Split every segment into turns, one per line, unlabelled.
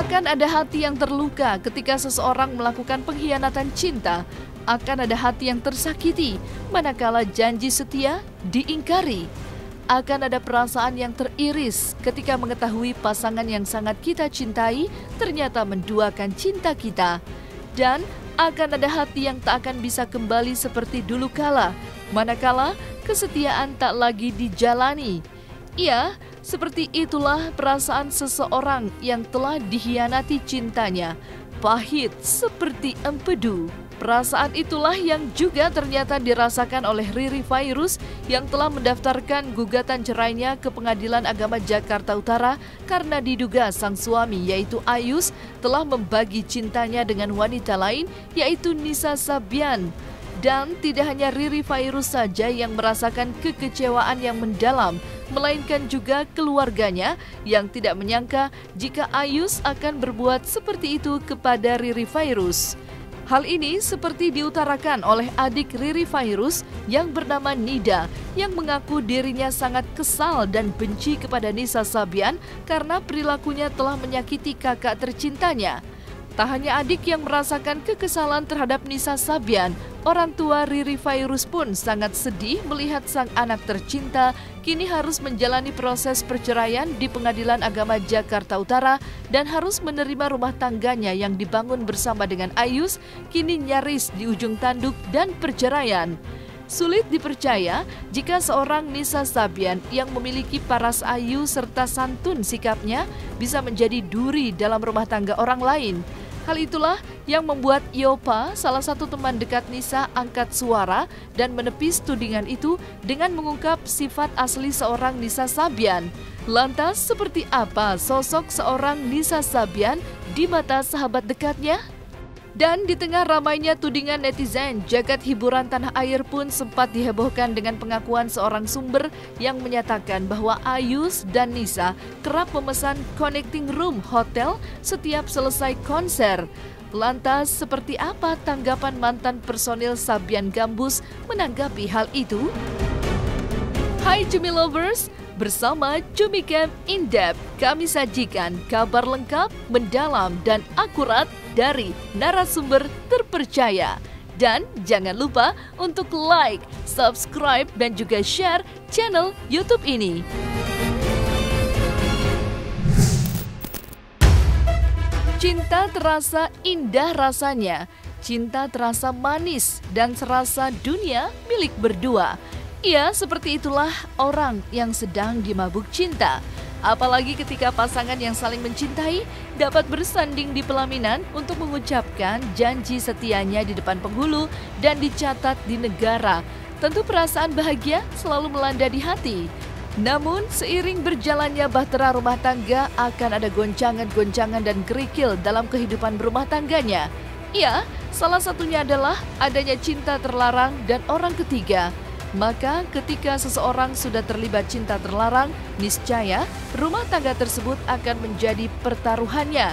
Akan ada hati yang terluka ketika seseorang melakukan pengkhianatan cinta. Akan ada hati yang tersakiti manakala janji setia diingkari. Akan ada perasaan yang teriris ketika mengetahui pasangan yang sangat kita cintai ternyata menduakan cinta kita. Dan akan ada hati yang tak akan bisa kembali seperti dulu kala, manakala kesetiaan tak lagi dijalani. Ya, seperti itulah perasaan seseorang yang telah dikhianati cintanya. Pahit seperti empedu. Perasaan itulah yang juga ternyata dirasakan oleh Riri Fairuz yang telah mendaftarkan gugatan cerainya ke Pengadilan Agama Jakarta Utara karena diduga sang suami yaitu Ayus telah membagi cintanya dengan wanita lain yaitu Nisa Sabian. Dan tidak hanya Riri Fairuz saja yang merasakan kekecewaan yang mendalam, melainkan juga keluarganya yang tidak menyangka jika Ayus akan berbuat seperti itu kepada Riri Fairuz. Hal ini seperti diutarakan oleh adik Riri Fairuz yang bernama Nida yang mengaku dirinya sangat kesal dan benci kepada Nisa Sabian karena perilakunya telah menyakiti kakak tercintanya. Tak hanya adik yang merasakan kekesalan terhadap Nisa Sabian, orang tua Riri Fairuz pun sangat sedih melihat sang anak tercinta kini harus menjalani proses perceraian di Pengadilan Agama Jakarta Utara dan harus menerima rumah tangganya yang dibangun bersama dengan Ayus kini nyaris di ujung tanduk dan perceraian. Sulit dipercaya jika seorang Nisa Sabian yang memiliki paras ayu serta santun sikapnya bisa menjadi duri dalam rumah tangga orang lain. Hal itulah yang membuat Yopa, salah satu teman dekat Nisa, angkat suara dan menepis tudingan itu dengan mengungkap sifat asli seorang Nisa Sabian. Lantas, seperti apa sosok seorang Nisa Sabian di mata sahabat dekatnya? Dan di tengah ramainya tudingan netizen, jagat hiburan tanah air pun sempat dihebohkan dengan pengakuan seorang sumber yang menyatakan bahwa Ayus dan Nisa kerap memesan connecting room hotel setiap selesai konser. Lantas, seperti apa tanggapan mantan personil Sabian Gambus menanggapi hal itu? Hai Cumi Lovers! Bersama Cumi Camp In-Depth, kami sajikan kabar lengkap, mendalam, dan akurat dari narasumber terpercaya. Dan jangan lupa untuk like, subscribe, dan juga share channel YouTube ini. Cinta terasa indah rasanya, cinta terasa manis, dan serasa dunia milik berdua. Ya, seperti itulah orang yang sedang dimabuk cinta. Apalagi ketika pasangan yang saling mencintai dapat bersanding di pelaminan untuk mengucapkan janji setianya di depan penghulu dan dicatat di negara. Tentu perasaan bahagia selalu melanda di hati. Namun, seiring berjalannya bahtera rumah tangga akan ada goncangan-goncangan dan kerikil dalam kehidupan berumah tangganya. Ya, salah satunya adalah adanya cinta terlarang dan orang ketiga. Maka ketika seseorang sudah terlibat cinta terlarang, niscaya rumah tangga tersebut akan menjadi pertaruhannya.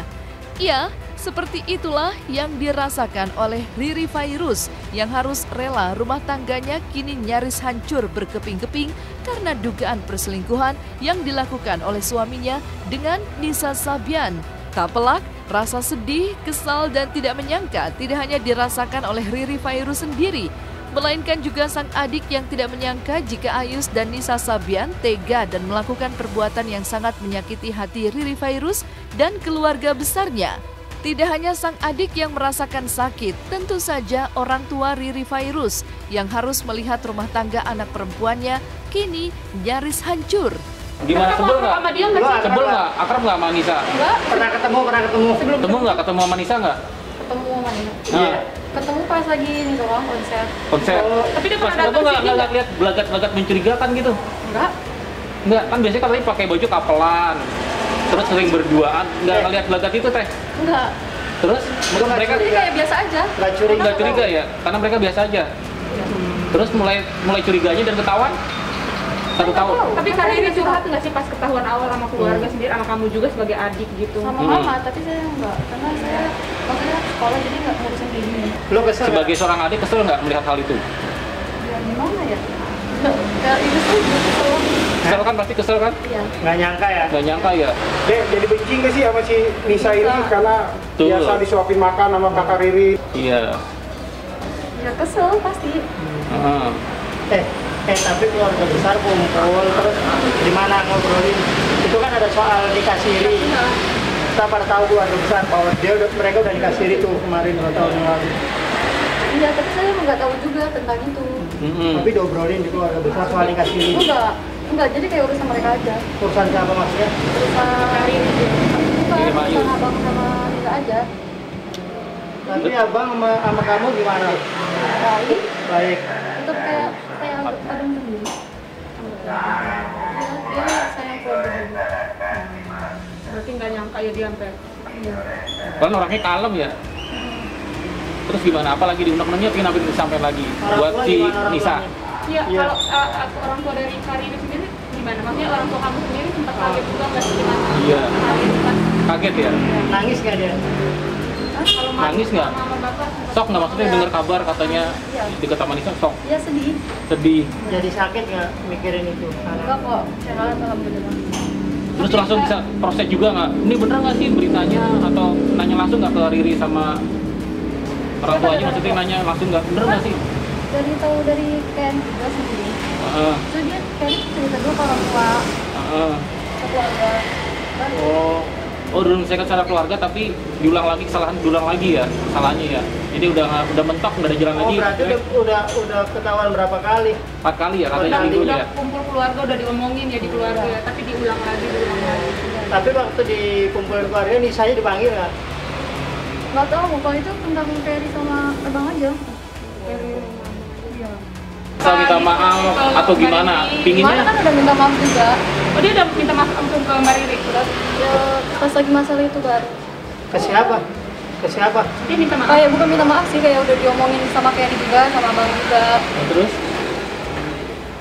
Ya, seperti itulah yang dirasakan oleh Riri Fairuz yang harus rela rumah tangganya kini nyaris hancur berkeping-keping karena dugaan perselingkuhan yang dilakukan oleh suaminya dengan Nisa Sabian. Tak pelak, rasa sedih, kesal, dan tidak menyangka tidak hanya dirasakan oleh Riri Fairuz sendiri, melainkan juga sang adik yang tidak menyangka jika Ayus dan Nisa Sabian tega dan melakukan perbuatan yang sangat menyakiti hati Riri Fairuz dan keluarga besarnya. Tidak hanya sang adik yang merasakan sakit, tentu saja orang tua Riri Fairuz yang harus melihat rumah tangga anak perempuannya kini nyaris hancur.
Gimana, sebel nggak? Sebel nggak? Akrab nggak sama Nisa?
Enggak. Pernah ketemu.
Ketemu nggak? Ketemu sama Nisa nggak?
Ketemu sama Nisa.
Nah.
Ketemu pas lagi ini doang konser.
Oh, tapi dia pas ketemu nggak lihat gelagat-gelagat mencurigakan gitu? Enggak, kan biasanya katanya pakai baju kapelan, terus sering berduaan, nggak ngeliat gelagat itu teh?
Enggak.
Terus mereka
kayak biasa aja.
Nggak curiga ya, karena mereka biasa aja. Terus mulai curiganya dan ketahuan 1 tahun.
Tapi karena ini curhat nggak sih pas ketahuan awal sama keluarga sendiri, sama kamu juga sebagai adik gitu?
Sama mama, tapi saya enggak, karena saya maksudnya sekolah jadi nggak ngurusin kayak gini.
Lo kesel sebagai seorang adik kesel nggak melihat hal itu?
Ya gimana ya? Ya itu sih kesel.
Kesel kan, pasti kesel kan?
Iya.
Nggak nyangka ya?
Nggak nyangka ya?
Dek, jadi benci nggak sih sama si Nisa ini karena
Tuh.
biasa disuapin makan sama kakak Riri?
Iya.
Ya kesel pasti.
Heeh.
Tapi keluarga besar kumpul, terus gimana ngobrolin? Itu kan ada soal nikah siri. Kita pada tahu keluarga besar bahwa mereka udah nikah siri tuh kemarin 2 tahun yang lalu.
Iya, tapi saya nggak tahu juga tentang itu.
Tapi diobrolin di keluarga besar soal nikah siri.
Enggak, jadi kayak urusan mereka aja.
Urusan siapa maksudnya?
Urusan hari ini. Bukan,
Ini Mbak Ayu.
urusan abang sama Nisa aja.
Tapi abang sama kamu gimana?
Baik,
Baik.
tetap kayak abang sendiri. Dia sayang keluarga juga.
Berarti nggak nyangka ya dia sampai.
Iya.
Kan orangnya kalem ya. Terus gimana? Apalagi di undang-undangnya kenapa disampaikan lagi buat si Nisa?
Iya,
Iya.
kalau orang tua dari Kari ini sendiri gimana? Maksudnya orang tua kamu sendiri sempat kaget juga nggak sih gimana?
Iya.
Kari itu kan?
Kaget ya?
Nangis nggak dia?
Kalau
Nangis nggak?
Mama bapak sempat
Sok nggak maksudnya
Iya.
dengar kabar katanya
Iya.
dekat sama Nisa, sok
Iya sedih.
sedih.
Jadi sakit nggak mikirin itu?
Enggak kok, sehat alhamdulillah.
Terus langsung bisa proses juga nggak? Ini bener nggak sih beritanya atau nanya langsung nggak ke Riri sama orang tuanya? Maksudnya nanya langsung nggak? Bener nggak sih?
Dari tahu dari Ken juga sendiri.
Heeh.
Terus dia Ken cerita dulu ke orang tua,
Heeh.
ke keluarga. Baru
Oh, udah menyelesaikan secara keluarga tapi diulang lagi kesalahan, diulang lagi ya salahnya ya. Jadi udah mentok, nggak ada jalan
Oh
lagi.
berarti udah ketahuan berapa kali?
4 kali ya katanya
Kali.
minggu
udah
ya.
kumpul keluarga udah diomongin ya di keluarga, tapi diulang lagi.
Tapi waktu dikumpulin keluarga nih saya dipanggil nggak?
nggak tahu kalau itu tentang Ferry sama abang aja. Iya.
Bisa minta maaf atau gimana?
Kemarin
Pinginnya
kan udah minta maaf juga.
Oh dia udah minta maaf langsung ke Mbak Riri?
Ya, pas lagi masalah itu baru.
Ke siapa? Ke siapa?
Dia minta maaf?
Kayak bukan minta maaf sih, kayak udah diomongin sama Ferry juga, sama abang juga.
terus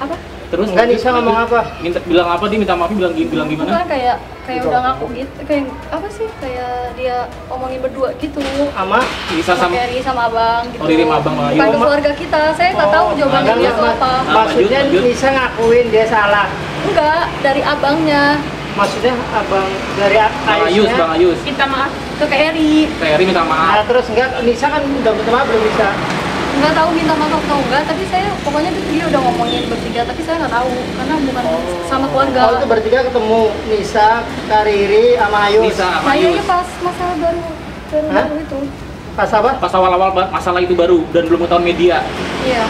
Apa?
terus
Enggak, Nisa ngomong apa?
bilang apa, dia minta maaf bilang gimana?
Bukan kayak udah ngaku gitu, kayak apa sih? Kayak dia omongin berdua gitu.
Ama?
Bisa
Sama
sama
Ferry sama abang gitu.
Oh, Riri sama abang, Mbak Ayu.
Bukan ke keluarga kita, saya nggak tahu jawabannya
enggak,
dia tuh
enggak.
apa.
Maksudnya
lanjut.
Nisa ngakuin dia salah.
Enggak, dari abangnya
Maksudnya abang dari
Bang Ayus,
Ayusnya.
Bang Ayus.
Minta maaf.
ke Ferry.
Ferry minta
Nah,
maaf.
terus enggak Nisa kan udah minta maaf belum bisa.
Nggak tahu minta maaf atau enggak, tapi saya pokoknya dia udah ngomongin bertiga, tapi saya nggak tau karena bukan sama keluarga.
Oh itu bertiga ketemu Nisa, Kariri, sama Ayus.
Nisa sama
Nah,
Ayus.
iya pas masalah baru
Hah?
itu.
Pas apa?
Pas awal-awal masalah itu baru dan belum ketahuan media.
Iya.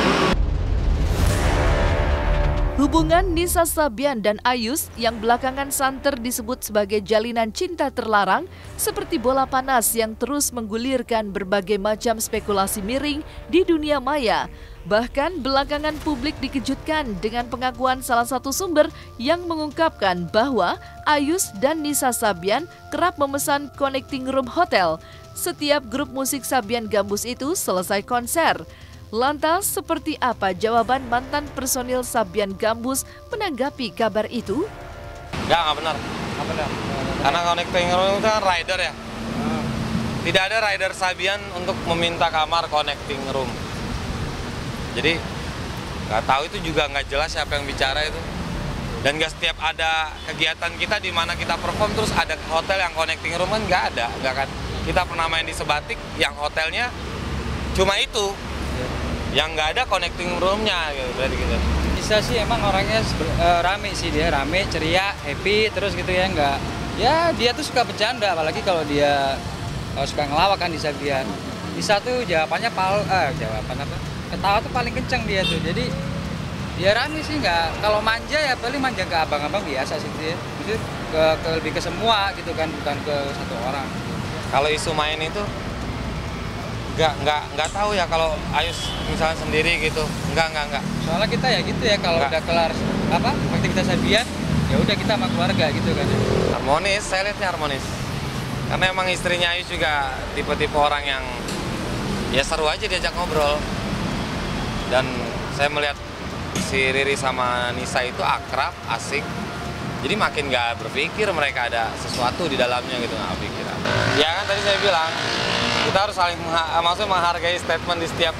Hubungan Nisa Sabian dan Ayus yang belakangan santer disebut sebagai jalinan cinta terlarang seperti bola panas yang terus menggulirkan berbagai macam spekulasi miring di dunia maya. Bahkan belakangan publik dikejutkan dengan pengakuan salah satu sumber yang mengungkapkan bahwa Ayus dan Nisa Sabian kerap memesan connecting room hotel setiap grup musik Sabian Gambus itu selesai konser. Lantas, seperti apa jawaban mantan personil Sabian Gambus menanggapi kabar itu?
Nggak benar. Nggak benar. Karena connecting room itu kan rider ya. Tidak ada rider Sabian untuk meminta kamar connecting room. Jadi, nggak tahu itu juga nggak jelas siapa yang bicara itu. Dan nggak setiap ada kegiatan kita di mana kita perform terus ada hotel yang connecting room kan nggak ada. Nggak kan. Kita pernah main di Sebatik yang hotelnya cuma itu. Yang nggak ada connecting room-nya gitu, berarti gitu.
Bisa sih emang orangnya rame sih, dia rame, ceria, happy terus gitu ya, nggak ya dia tuh suka bercanda, apalagi kalau dia suka ngelawak kan di Sabian. Bisa tuh jawabannya jawaban apa? Ketawa tuh paling kenceng dia tuh. Jadi dia rame sih, nggak kalau manja ya paling manja ke abang-abang biasa sih dia. Itu lebih ke semua gitu kan, bukan ke satu orang.
Kalau isu main itu nggak tahu ya kalau Ayus misalnya sendiri gitu, nggak.
Soalnya kita ya gitu ya, kalau udah kelar aktivitas Sabian ya udah kita sama keluarga gitu kan.
Harmonis, saya lihatnya harmonis. Karena emang istrinya Ayus juga tipe-tipe orang yang ya seru aja diajak ngobrol. Dan saya melihat si Riri sama Nisa itu akrab, asik. Jadi makin nggak berpikir mereka ada sesuatu di dalamnya gitu, nggak pikiran. Ya kan tadi saya bilang, kita harus saling menghargai statement di setiap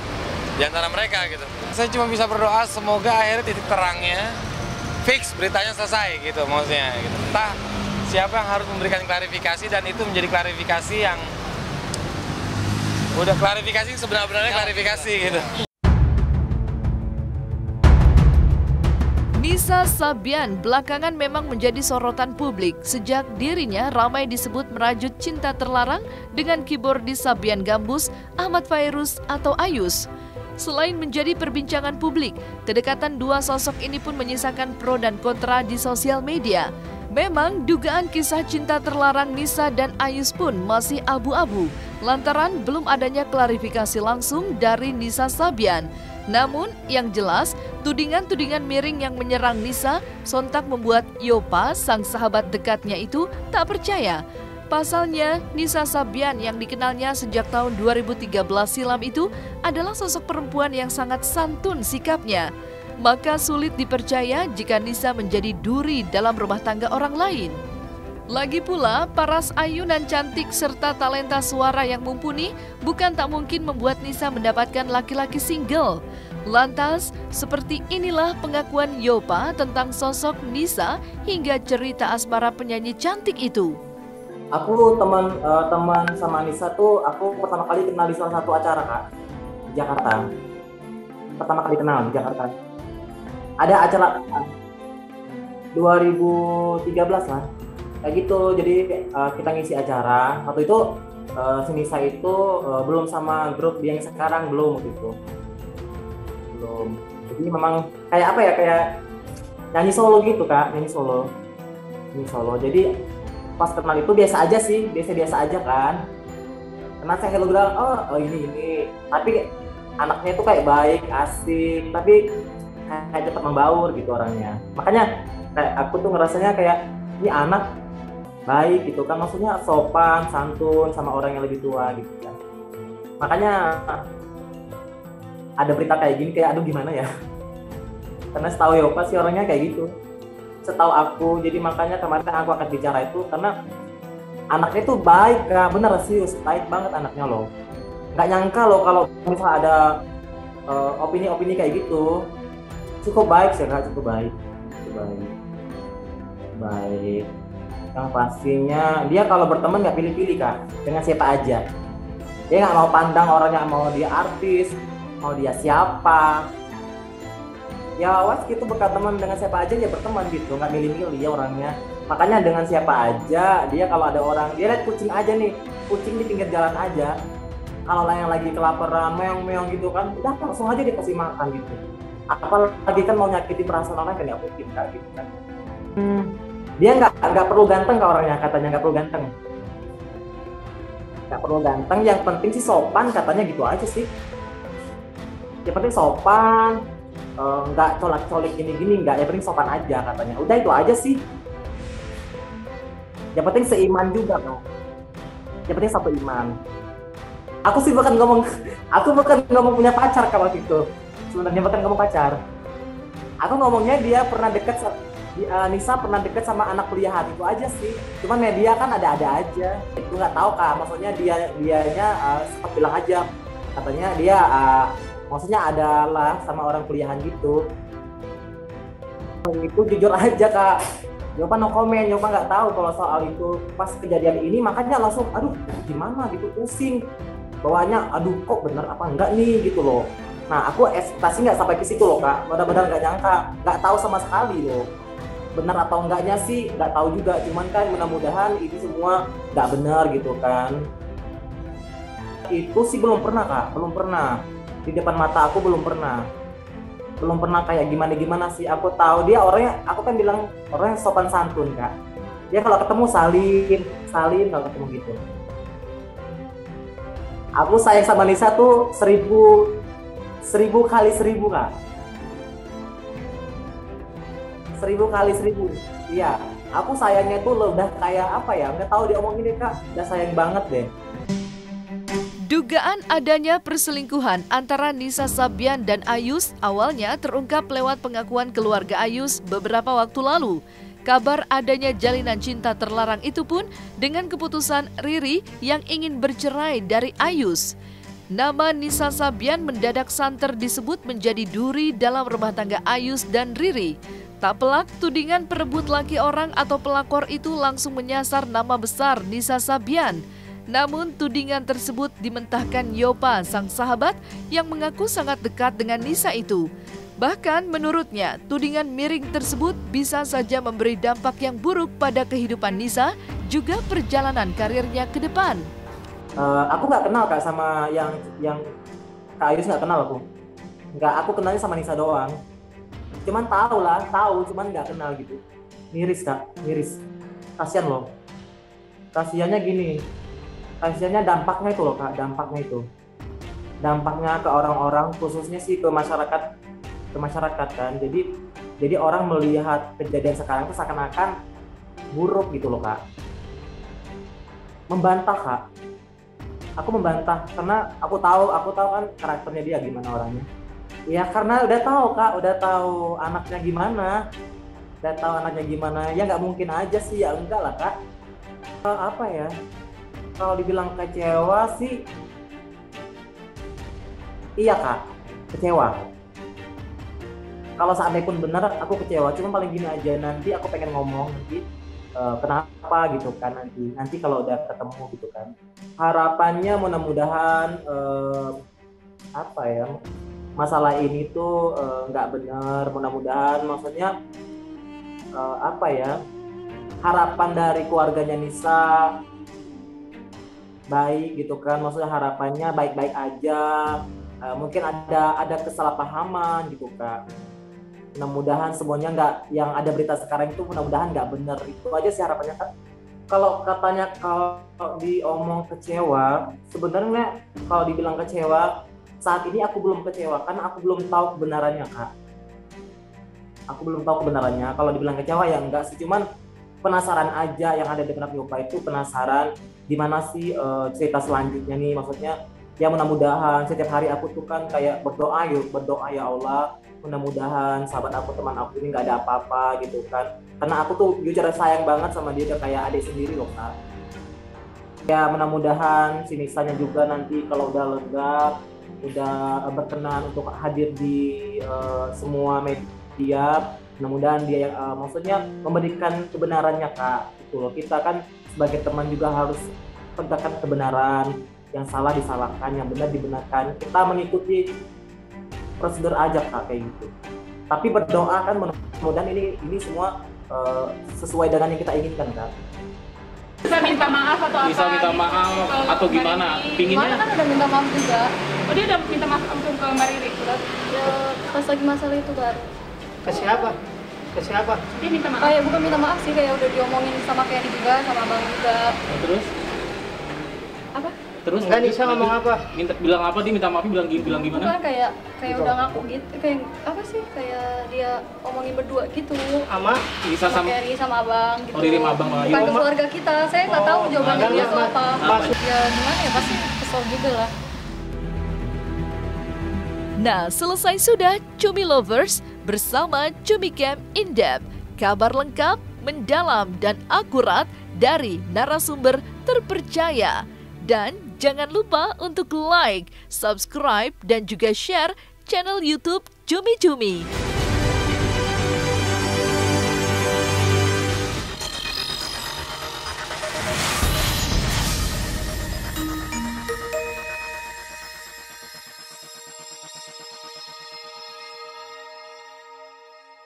di antara mereka gitu. Saya cuma bisa berdoa semoga akhirnya titik terangnya fix beritanya selesai gitu maksudnya gitu. Entah siapa yang harus memberikan klarifikasi dan itu menjadi klarifikasi yang udah klarifikasi sebenarnya klarifikasi gitu.
Nisa Sabian belakangan memang menjadi sorotan publik sejak dirinya ramai disebut merajut cinta terlarang dengan keyboardis Sabian Gambus, Ahmad Fairuz atau Ayus. Selain menjadi perbincangan publik, kedekatan dua sosok ini pun menyisakan pro dan kontra di sosial media. Memang dugaan kisah cinta terlarang Nisa dan Ayus pun masih abu-abu, lantaran belum adanya klarifikasi langsung dari Nisa Sabian. Namun yang jelas, tudingan-tudingan miring yang menyerang Nisa sontak membuat Yopa, sang sahabat dekatnya itu, tak percaya. Pasalnya, Nisa Sabian yang dikenalnya sejak tahun 2013 silam itu adalah sosok perempuan yang sangat santun sikapnya. Maka sulit dipercaya jika Nisa menjadi duri dalam rumah tangga orang lain. Lagi pula, paras ayu dan cantik serta talenta suara yang mumpuni bukan tak mungkin membuat Nisa mendapatkan laki-laki single. Lantas, seperti inilah pengakuan Yopa tentang sosok Nisa hingga cerita asmara penyanyi cantik itu.
Aku teman sama Nisa tuh, aku pertama kali kenal di salah satu acara Kak, di Jakarta. Pertama kali kenal di Jakarta. Ada acara 2013 lah. Kayak gitu, jadi kita ngisi acara. Waktu itu si Nisa itu belum sama grup yang sekarang, belum gitu. Belum. Jadi memang kayak apa ya, kayak nyanyi solo gitu Kak, nyanyi solo. Jadi pas kenal itu biasa aja sih, biasa aja kan. Karena saya hello bilang, oh ini. Tapi anaknya itu kayak baik, asik, tapi kayak cepat membaur gitu orangnya. Makanya kayak aku tuh ngerasanya kayak ini anak baik gitu kan, maksudnya sopan, santun sama orang yang lebih tua gitu kan. Makanya ada berita kayak gini kayak aduh gimana ya. Karena setahu Yopa sih orangnya kayak gitu. Setahu aku, jadi makanya kemarin aku akan bicara itu karena anaknya tuh baik Kak, bener serius, baik banget anaknya loh. Nggak nyangka loh kalau misalnya ada opini-opini kayak gitu. Cukup baik sih Kak, cukup baik. Yang pastinya dia kalau berteman nggak pilih-pilih Kak, dengan siapa aja. Dia nggak mau pandang orangnya, mau dia artis, mau dia siapa. Ya awas gitu, berteman dengan siapa aja dia berteman gitu, nggak milih-milih ya orangnya. Makanya dengan siapa aja, dia kalau ada orang, dia lihat kucing aja nih, kucing di pinggir jalan aja. Kalau yang lagi kelaparan, meong-meong gitu kan, udah langsung aja dikasih makan gitu. Apalagi kan mau nyakiti perasaan orang kan nggak mungkin Kak gitu kan. Dia nggak perlu ganteng Kak orangnya, katanya nggak perlu ganteng. Nggak perlu ganteng, yang penting sih sopan katanya gitu aja sih. Yang penting sopan, nggak colak-colik gini-gini, nggak, yang penting sopan aja katanya. Udah itu aja sih. Yang penting seiman juga Kak. Yang penting satu iman. Aku sih bukan ngomong punya pacar Kak waktu itu. Sebenarnya bukan ngomong pacar. Aku ngomongnya dia pernah deket, Nisa pernah deket sama anak kuliahan, itu aja sih. Cuman media kan ada-ada aja. Itu nggak tahu Kak, maksudnya dianya sempat bilang aja. Katanya dia maksudnya adalah sama orang kuliahan gitu. Itu jujur aja Kak. Yopa no comment, Yopa nggak tahu kalau soal itu. Pas kejadian ini makanya langsung, aduh gimana gitu, pusing. Bawaannya, aduh kok bener apa enggak nih gitu loh. Nah aku ekspektasi nggak sampai ke situ loh Kak. Benar-benar nggak nyangka, nggak tahu sama sekali loh. Bener atau enggaknya sih nggak tahu juga. Cuman kan mudah-mudahan ini semua nggak benar gitu kan. Itu sih belum pernah Kak, belum pernah. Di depan mata aku belum pernah kayak gimana sih. Aku tahu dia orangnya, aku kan bilang orangnya sopan santun Kak. Dia kalau ketemu salin kalau ketemu gitu. Aku sayang sama Nisa tuh 1000 kali 1000 Kak. 1000 kali 1000. Iya, aku sayangnya tuh udah kayak apa ya, nggak tahu diomongin deh Kak. Udah sayang banget deh.
Dugaan adanya perselingkuhan antara Nisa Sabian dan Ayus awalnya terungkap lewat pengakuan keluarga Ayus beberapa waktu lalu. Kabar adanya jalinan cinta terlarang itu pun dengan keputusan Riri yang ingin bercerai dari Ayus. Nama Nisa Sabian mendadak santer disebut menjadi duri dalam rumah tangga Ayus dan Riri. Tak pelak, tudingan perebut laki orang atau pelakor itu langsung menyasar nama besar Nisa Sabian. Namun tudingan tersebut dimentahkan Yopa, sang sahabat yang mengaku sangat dekat dengan Nisa itu. Bahkan menurutnya, tudingan miring tersebut bisa saja memberi dampak yang buruk pada kehidupan Nisa, juga perjalanan karirnya ke depan.
Aku nggak kenal Kak sama yang Kak Ayus, nggak kenal aku. Nggak, aku kenalnya sama Nisa doang. Cuman tahu, cuman nggak kenal gitu. Miris Kak, miris. Kasian loh. Kasiannya gini, kasiannya dampaknya itu loh Kak, dampaknya ke orang-orang, khususnya sih ke masyarakat kan. Jadi orang melihat kejadian sekarang itu seakan-akan buruk gitu loh Kak. Membantah Kak. Aku membantah karena aku tahu kan karakternya dia gimana orangnya. Ya karena udah tahu Kak, udah tahu anaknya gimana. Ya nggak mungkin aja sih, ya enggak lah Kak. Apa ya? Kalau dibilang kecewa sih, iya Kak, kecewa. Kalau seandainya pun benar, aku kecewa. Cuma paling gini aja, nanti aku pengen ngomong nanti kenapa gitu kan nanti kalau udah ketemu gitu kan. Harapannya mudah-mudahan apa ya, masalah ini tuh nggak benar. Mudah-mudahan, maksudnya apa ya, harapan dari keluarganya Nisa baik gitu kan. Maksudnya harapannya baik-baik aja. Mungkin ada kesalahpahaman gitu Kak. Mudah-mudahan semuanya nggak, yang ada berita sekarang itu mudah-mudahan nggak benar. Itu aja sih harapannya Kak. Kalau katanya kalau diomong kecewa, sebenarnya kalau dibilang kecewa, saat ini aku belum kecewa karena aku belum tahu kebenarannya Kak. Aku belum tahu kebenarannya. Kalau dibilang kecewa ya enggak sih, cuman penasaran aja. Yang ada di benak Yopa itu penasaran gimana sih cerita selanjutnya nih. Maksudnya ya mudah-mudahan setiap hari aku tuh kan kayak berdoa ya Allah, mudah-mudahan sahabat aku, teman aku ini nggak ada apa-apa gitu kan. Karena aku tuh jujur sayang banget sama dia, kayak adik sendiri loh Kak. Ya mudah-mudahan si Nisanya juga nanti kalau udah lega, udah berkenan untuk hadir di semua media, mudah-mudahan dia maksudnya memberikan kebenarannya Kak. Gitu loh. Kita kan sebagai teman juga harus tegakkan kebenaran, yang salah disalahkan, yang benar dibenarkan. Kita mengikuti prosedur aja Kak, kayak gitu. Tapi berdoa kan, mudah-mudahan ini semua sesuai dengan yang kita inginkan Kak.
Bisa minta maaf atau apa?
Bisa minta maaf atau gimana? Pinginnya?
Kemarin kan udah minta maaf juga.
Oh, dia udah minta maaf langsung ke Mbak Riri?
Ya, pas lagi masalah itu baru.
Ke siapa?
Dia minta maaf?
Kayak bukan minta maaf sih, kayak udah diomongin sama Ferry juga, sama Abang juga.
Terus?
Apa?
Terus
Enggak, Nisa ngomong apa?
Bilang apa? Dia minta maaf, bilang gimana?
Bukan, kayak udah ngaku gitu, kayak apa sih, kayak dia omongin berdua gitu
Ama
Nisa sama
Ferry sama Abang gitu.
Oh, Riri sama Abang lagi.
Bukan ke keluarga kita, saya nggak tahu jawabannya dia tuh apa.
Maksud
Ya gimana ya, pasti kesel juga lah.
Nah, selesai sudah Cumi Lovers bersama Cumi Camp In Depth. Kabar lengkap, mendalam, dan akurat dari narasumber terpercaya. Dan jangan lupa untuk like, subscribe, dan juga share channel YouTube Cumi Cumi.